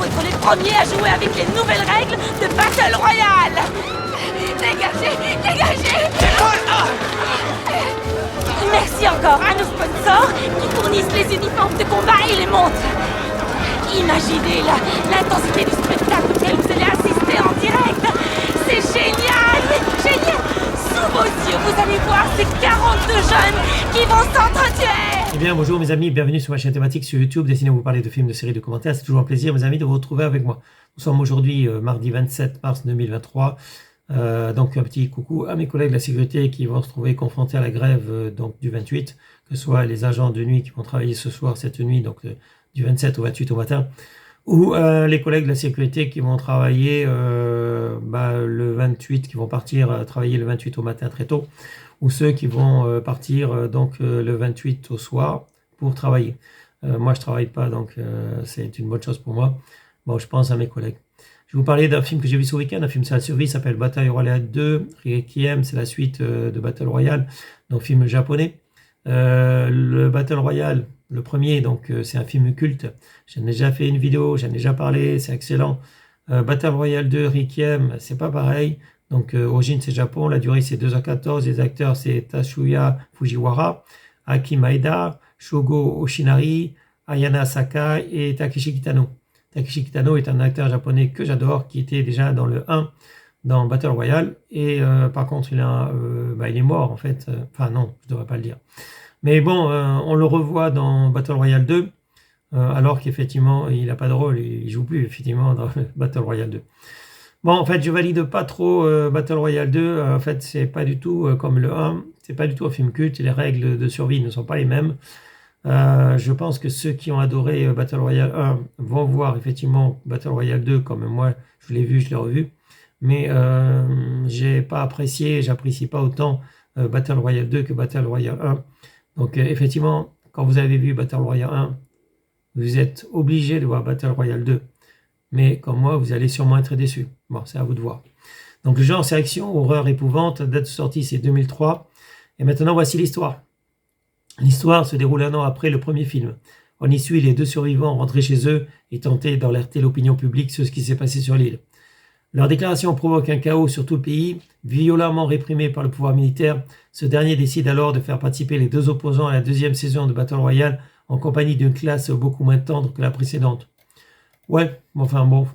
faut être les premiers à jouer avec les nouvelles règles de Battle Royale. Dégagez, dégagez. Merci encore à nos sponsors qui fournissent les uniformes de combat et les montres. Imaginez l'intensité du spectacle auquel vous allez assister en direct. C'est génial, génial. Sous vos yeux, vous allez voir ces 42 jeunes qui vont s'entretuer. Eh bien, bonjour mes amis, bienvenue sur ma chaîne thématique sur YouTube, destinée à vous parler de films, de séries, de commentaires. C'est toujours un plaisir, mes amis, de vous retrouver avec moi. Nous sommes aujourd'hui mardi 27 mars 2023. Donc un petit coucou à mes collègues de la sécurité qui vont se trouver confrontés à la grève donc du 28, que ce soit les agents de nuit qui vont travailler ce soir, cette nuit, donc du 27 au 28 au matin, ou les collègues de la sécurité qui vont travailler le 28, qui vont partir travailler le 28 au matin très tôt, ou ceux qui vont partir le 28 au soir pour travailler. Moi je travaille pas, donc c'est une bonne chose pour moi. Bon, je pense à mes collègues. Je vais vous parler d'un film que j'ai vu ce week-end, un film sur la survie, s'appelle Battle Royale 2, Requiem, c'est la suite de Battle Royale, donc film japonais. Le Battle Royale, le premier, donc c'est un film culte. J'en ai déjà fait une vidéo, j'en ai déjà parlé, c'est excellent. Battle Royale 2, Requiem, c'est pas pareil. Donc origine c'est Japon, la durée c'est 2h14, les acteurs c'est Tatsuya Fujiwara, Aki Maeda, Shogo Oshinari, Ayana Sakai et Takeshi Kitano. Takeshi Kitano est un acteur japonais que j'adore, qui était déjà dans le 1 dans Battle Royale, et par contre il est mort en fait, enfin non, je devrais pas le dire. Mais bon, on le revoit dans Battle Royale 2, alors qu'effectivement il n'a pas de rôle, il joue plus effectivement dans Battle Royale 2. Bon, en fait, je valide pas trop Battle Royale 2, en fait c'est pas du tout comme le 1, c'est pas du tout un film culte, et les règles de survie ne sont pas les mêmes. Je pense que ceux qui ont adoré Battle Royale 1 vont voir effectivement Battle Royale 2 comme moi, je l'ai vu, je l'ai revu. Mais j'ai pas apprécié, j'apprécie pas autant Battle Royale 2 que Battle Royale 1. Donc effectivement, quand vous avez vu Battle Royale 1, vous êtes obligé de voir Battle Royale 2. Mais comme moi, vous allez sûrement être déçus. Bon, c'est à vous de voir. Donc le genre c'est action, horreur, épouvante, date de sortie c'est 2003. Et maintenant voici l'histoire. L'histoire se déroule un an après le premier film. On y suit les deux survivants rentrés chez eux et tenter d'alerter l'opinion publique sur ce qui s'est passé sur l'île. Leur déclaration provoque un chaos sur tout le pays, violemment réprimé par le pouvoir militaire. Ce dernier décide alors de faire participer les deux opposants à la deuxième saison de Battle Royale en compagnie d'une classe beaucoup moins tendre que la précédente. Ouais, enfin bon,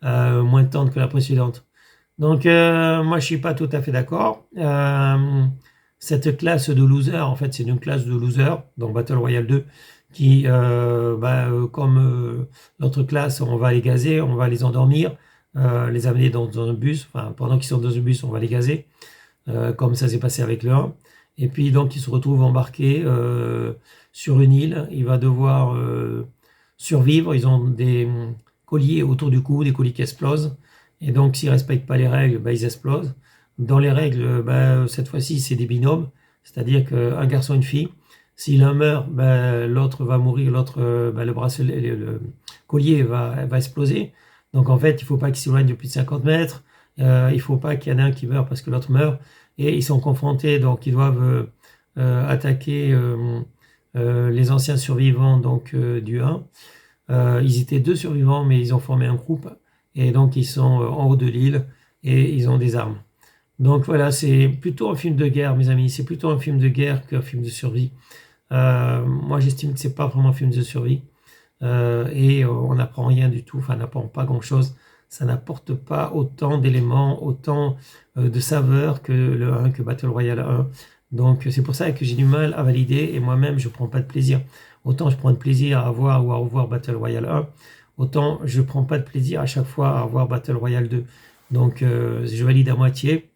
moins tendre que la précédente. Donc moi je suis pas tout à fait d'accord. Cette classe de losers, en fait, c'est une classe de losers dans Battle Royale 2 qui, comme l'autre classe, on va les gazer, on va les endormir, les amener dans un bus. Enfin, pendant qu'ils sont dans un bus, on va les gazer, comme ça s'est passé avec le 1. Et puis, donc, ils se retrouvent embarqués sur une île. Il va devoir survivre. Ils ont des colliers autour du cou, des colliers qui explosent. Et donc, s'ils ne respectent pas les règles, ils explosent. Dans les règles, cette fois-ci, c'est des binômes, c'est-à-dire qu'un garçon et une fille, si l'un meurt, l'autre va mourir, l'autre, le bracelet, le collier va exploser. Donc en fait, il ne faut pas qu'ils s'éloignent de plus de 50 mètres, il ne faut pas qu'il y en ait un qui meurt parce que l'autre meurt, et ils sont confrontés, donc ils doivent attaquer les anciens survivants donc, du 1. Ils étaient deux survivants, mais ils ont formé un groupe, et donc ils sont en haut de l'île, et ils ont des armes. Donc voilà, c'est plutôt un film de guerre, mes amis. C'est plutôt un film de guerre qu'un film de survie. Moi, j'estime que c'est pas vraiment un film de survie. Et on n'apprend rien du tout. Enfin, on n'apprend pas grand-chose. Ça n'apporte pas autant d'éléments, autant de saveurs que le 1, que Battle Royale 1. Donc c'est pour ça que j'ai du mal à valider. Et moi-même, je prends pas de plaisir. Autant je prends de plaisir à voir ou à revoir Battle Royale 1, autant je prends pas de plaisir à chaque fois à voir Battle Royale 2. Donc je valide à moitié.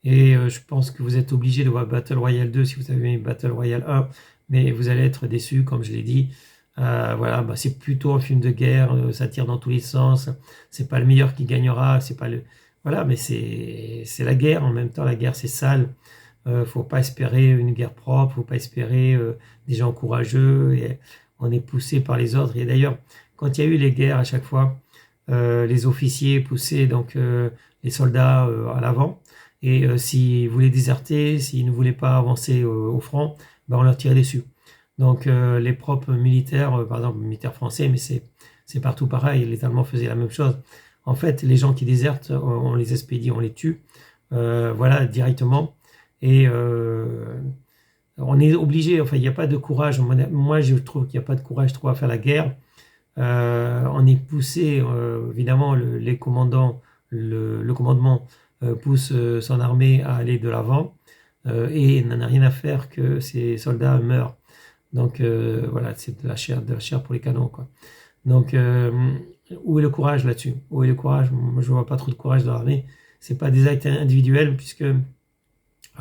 Et je pense que vous êtes obligé de voir Battle Royale 2 si vous avez aimé Battle Royale 1, mais vous allez être déçus, comme je l'ai dit. Voilà, c'est plutôt un film de guerre, ça tire dans tous les sens. C'est pas le meilleur qui gagnera, c'est pas le. Voilà, mais c'est la guerre. En même temps, la guerre c'est sale. Faut pas espérer une guerre propre, faut pas espérer des gens courageux. Et on est poussé par les ordres. Et d'ailleurs, quand il y a eu les guerres à chaque fois, les officiers poussaient donc les soldats à l'avant. Et s'ils voulaient déserter, s'ils ne voulaient pas avancer au front, on leur tirait dessus. Donc les propres militaires, par exemple militaires français, mais c'est partout pareil, les Allemands faisaient la même chose. En fait, les gens qui désertent, on les expédie, on les tue, voilà, directement. Et on est obligé, enfin, il n'y a pas de courage. Moi, je trouve qu'il n'y a pas de courage trop à faire la guerre. On est poussé, évidemment, les commandants, le commandement pousse son armée à aller de l'avant et n'en a rien à faire que ces soldats meurent. Donc voilà, c'est de la chair pour les canons, quoi. Donc où est le courage là-dessus? Où est le courage? Moi, je vois pas trop de courage dans l'armée. C'est pas des actes individuels puisque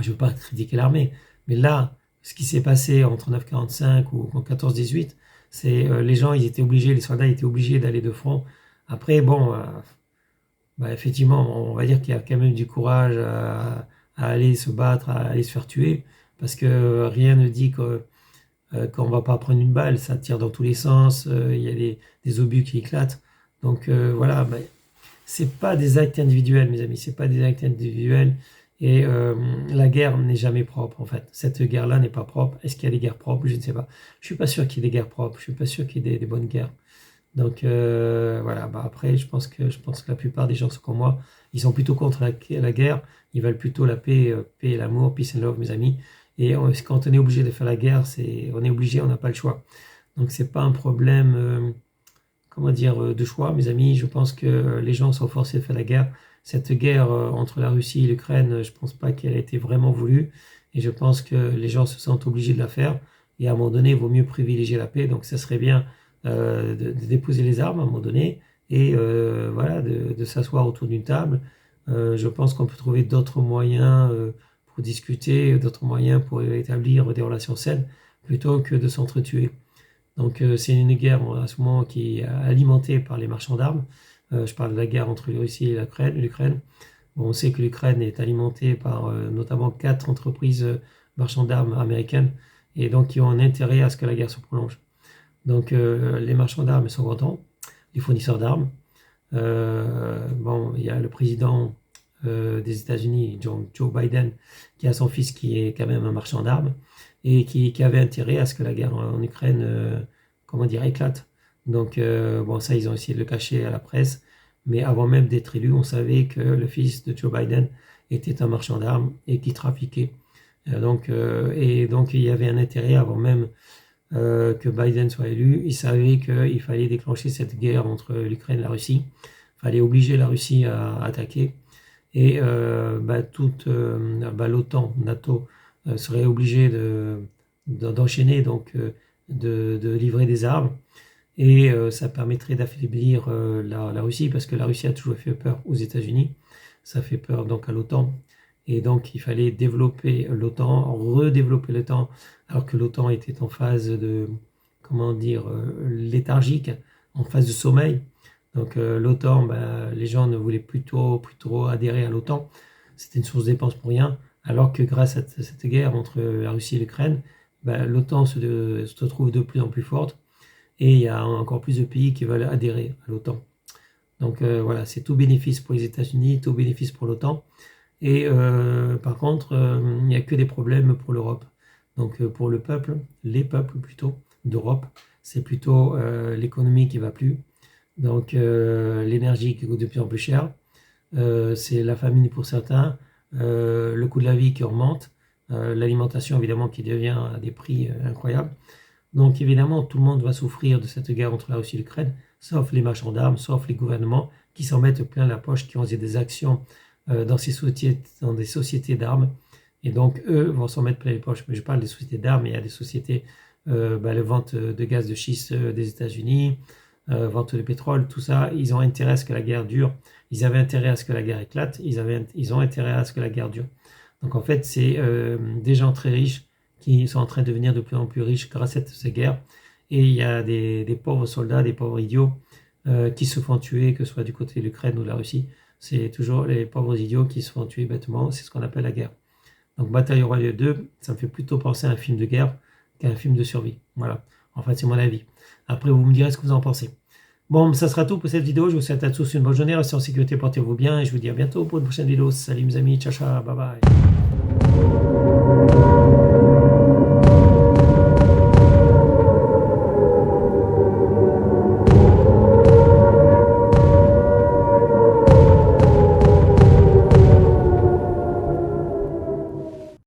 je veux pas critiquer l'armée, mais là, ce qui s'est passé en 39-45 ou en 14-18, c'est les gens, ils étaient obligés, les soldats étaient obligés d'aller de front. Après, bon, bah, effectivement, on va dire qu'il y a quand même du courage à aller se battre, à aller se faire tuer, parce que rien ne dit qu'on va pas prendre une balle, ça tire dans tous les sens, il y a des obus qui éclatent. Donc voilà, bah, c'est pas des actes individuels, mes amis, c'est pas des actes individuels. Et la guerre n'est jamais propre, en fait. Cette guerre-là n'est pas propre. Est-ce qu'il y a des guerres propres? Je ne sais pas. Je suis pas sûr qu'il y ait des guerres propres. Je suis pas sûr qu'il y ait des bonnes guerres. Donc voilà. Bah, après, je pense que la plupart des gens sont comme moi. Ils sont plutôt contre la guerre. Ils veulent plutôt la paix, paix et l'amour, peace and love, mes amis. Et quand on est obligé de faire la guerre, on est obligé, on n'a pas le choix. Donc c'est pas un problème, comment dire, de choix, mes amis. Je pense que les gens sont forcés de faire la guerre. Cette guerre entre la Russie et l'Ukraine, je pense pas qu'elle ait été vraiment voulue. Et je pense que les gens se sentent obligés de la faire. Et à un moment donné, il vaut mieux privilégier la paix. Donc ça serait bien de déposer les armes à un moment donné et voilà, de s'asseoir autour d'une table. Je pense qu'on peut trouver d'autres moyens pour discuter, d'autres moyens pour établir des relations saines plutôt que de s'entretuer. Donc c'est une guerre à ce moment qui est alimentée par les marchands d'armes. Je parle de la guerre entre la Russie et l'Ukraine. Bon, on sait que l'Ukraine est alimentée par notamment 4 entreprises marchandes d'armes américaines et donc qui ont un intérêt à ce que la guerre se prolonge. Donc les marchands d'armes sont contents, les fournisseurs d'armes. Bon, il y a le président des États-Unis, Joe Biden, qui a son fils qui est quand même un marchand d'armes et qui avait intérêt à ce que la guerre en Ukraine, comment dire, éclate. Donc, bon, ça, ils ont essayé de le cacher à la presse, mais avant même d'être élu, on savait que le fils de Joe Biden était un marchand d'armes et qui trafiquait. Donc, il y avait un intérêt avant même que Biden soit élu. Il savait qu'il fallait déclencher cette guerre entre l'Ukraine et la Russie. Il fallait obliger la Russie à attaquer. Et l'OTAN, NATO, serait obligé d'enchaîner, donc de livrer des armes. Et ça permettrait d'affaiblir la Russie, parce que la Russie a toujours fait peur aux États-Unis. Ça fait peur donc à l'OTAN. Et donc il fallait développer l'OTAN, redévelopper l'OTAN, alors que l'OTAN était en phase de, comment dire, léthargique, en phase de sommeil. Donc l'OTAN, les gens ne voulaient plus trop adhérer à l'OTAN. C'était une source de dépenses pour rien. Alors que grâce à cette guerre entre la Russie et l'Ukraine, l'OTAN se trouve de plus en plus forte. Et il y a encore plus de pays qui veulent adhérer à l'OTAN. Donc voilà, c'est tout bénéfice pour les États-Unis, tout bénéfice pour l'OTAN. Et par contre, il n'y a que des problèmes pour l'Europe. Donc pour les peuples plutôt d'Europe, c'est plutôt l'économie qui va plus. Donc l'énergie qui coûte de plus en plus cher. C'est la famine pour certains, le coût de la vie qui augmente, l'alimentation évidemment qui devient à des prix incroyables. Donc évidemment, tout le monde va souffrir de cette guerre entre la Russie et l'Ukraine, sauf les marchands d'armes, sauf les gouvernements qui s'en mettent plein la poche, qui ont des actions dans des sociétés d'armes. Et donc eux vont s'en mettre plein les poches. Mais je parle des sociétés d'armes, il y a des sociétés, la vente de gaz de schiste des États-Unis, vente de pétrole, tout ça, ils ont intérêt à ce que la guerre dure. Ils avaient intérêt à ce que la guerre éclate, ils ont intérêt à ce que la guerre dure. Donc en fait, c'est des gens très riches qui sont en train de devenir de plus en plus riches grâce à ces guerres. Et il y a des pauvres soldats, des pauvres idiots qui se font tuer, que ce soit du côté de l'Ukraine ou de la Russie. C'est toujours les pauvres idiots qui se font tuer bêtement, c'est ce qu'on appelle la guerre. Donc Bataille Royale 2, ça me fait plutôt penser à un film de guerre qu'à un film de survie. Voilà, en fait c'est mon avis. Après vous me direz ce que vous en pensez. Bon, ça sera tout pour cette vidéo. Je vous souhaite à tous une bonne journée, restez en sécurité, portez-vous bien et je vous dis à bientôt pour une prochaine vidéo. Salut mes amis, ciao ciao, bye bye.